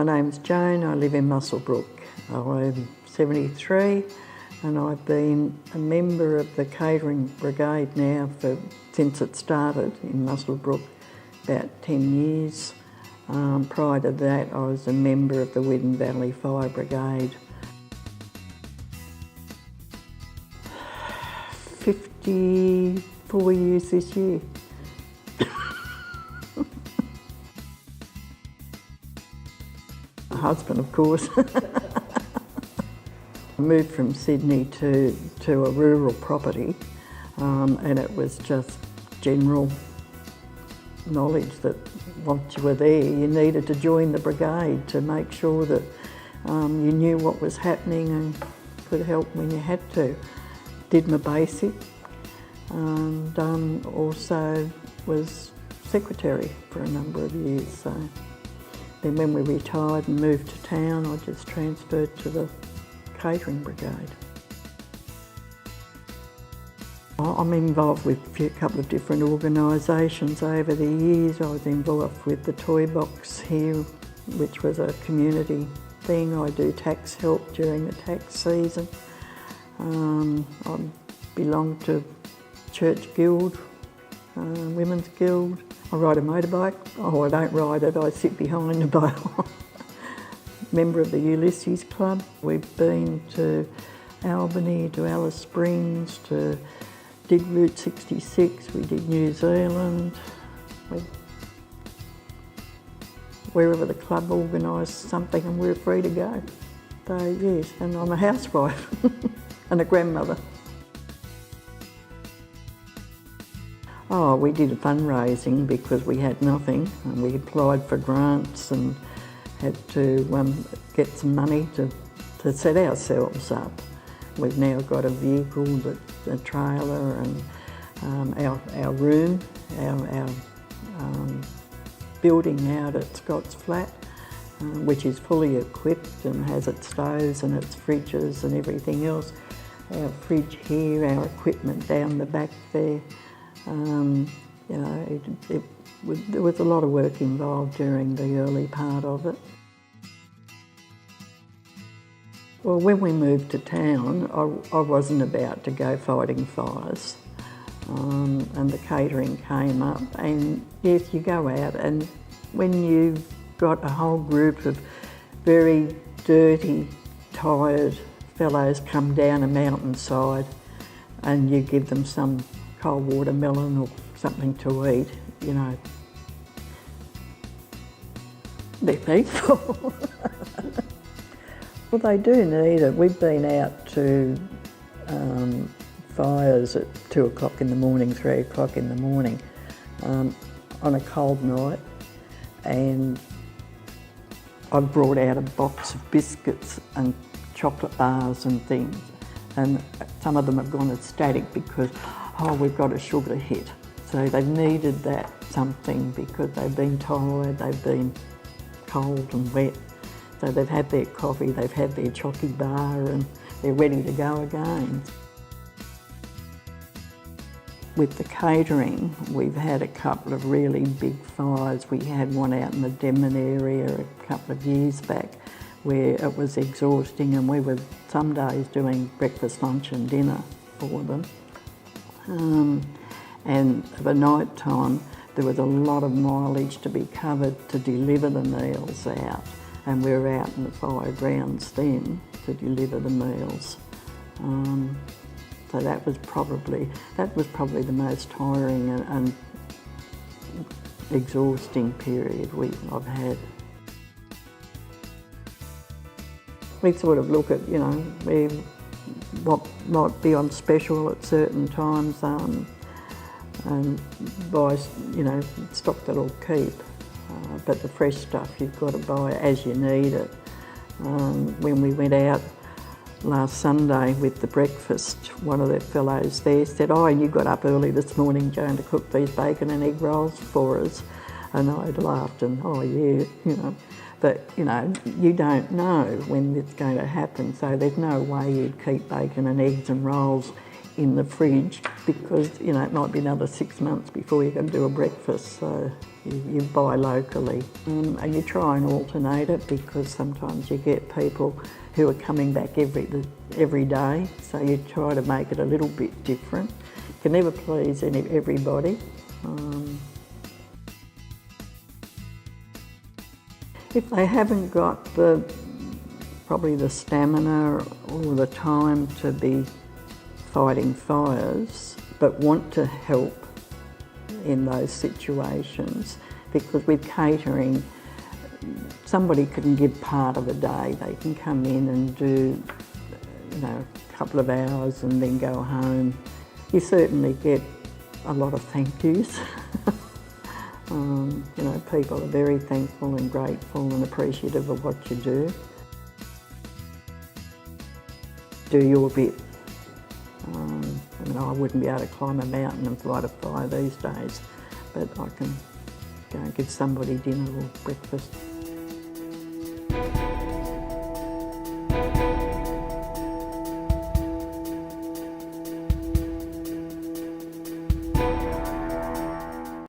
name's Joan, I live in Muswellbrook. I'm 73 and I've been a member of the Catering Brigade now since it started in Muswellbrook, about 10 years. Prior to that I was a member of the Widden Valley Fire Brigade. 54 years this year. My husband, of course. I moved from Sydney to a rural property and it was just general knowledge that once you were there you needed to join the brigade to make sure that you knew what was happening and could help when you had to. Did my basic and also was secretary for a number of years. So then when we retired and moved to town, I just transferred to the Catering Brigade. I'm involved with a couple of different organisations over the years. I was involved with the Toy Box here, which was a community thing. I do tax help during the tax season. I belong to Church Guild, Women's Guild. I ride a motorbike. Oh, I don't ride it, I sit behind the bike. Member of the Ulysses Club. We've been to Albany, to Alice Springs, did Route 66, we did New Zealand. Wherever the club organised something and we were free to go. So yes, and I'm a housewife and a grandmother. Oh, we did fundraising because we had nothing and we applied for grants and had to get some money to set ourselves up. We've now got a vehicle, a trailer and our room, our building out at Scott's Flat, which is fully equipped and has its stoves and its fridges and everything else. Our fridge here, our equipment down the back there. You know, there was a lot of work involved during the early part of it. Well, when we moved to town, I wasn't about to go fighting fires, and the catering came up. And yes, you go out, and when you've got a whole group of very dirty, tired fellows come down a mountainside, and you give them some cold watermelon or something to eat, you know, they're thankful. Well, they do need it. We've been out to fires at 2 o'clock in the morning, 3 o'clock in the morning on a cold night, and I've brought out a box of biscuits and chocolate bars and things, and some of them have gone ecstatic because, oh, we've got a sugar hit. So they've needed that something because they've been tired, they've been cold and wet. So they've had their coffee, they've had their chocolate bar and they're ready to go again. With the catering, we've had a couple of really big fires. We had one out in the Denman area a couple of years back where it was exhausting, and we were some days doing breakfast, lunch and dinner for them. And for night time, there was a lot of mileage to be covered to deliver the meals out. And we were out in the fire grounds then to deliver the meals. So that was probably the most tiring and exhausting period I've had. We sort of look at, you know, what might be on special at certain times and buy, you know, stock that'll keep. But the fresh stuff you've got to buy as you need it. When we went out last Sunday with the breakfast, one of the fellows there said, oh, you got up early this morning, Joan, to cook these bacon and egg rolls for us. And I laughed and, oh yeah, you know. But, you know, you don't know when it's going to happen, so there's no way you'd keep bacon and eggs and rolls in the fridge because, you know, it might be another 6 months before you can do a breakfast, so you buy locally. And you try and alternate it because sometimes you get people who are coming back every day, so you try to make it a little bit different. You can never please everybody. If they haven't got probably the stamina or the time to be fighting fires, but want to help in those situations, because with catering, somebody can give part of a day. They can come in and do, you know, a couple of hours and then go home. You certainly get a lot of thank yous. You know, people are very thankful and grateful and appreciative of what you do. Do your bit. I mean, I wouldn't be able to climb a mountain and fight a fire these days, but I can go and give somebody dinner or breakfast.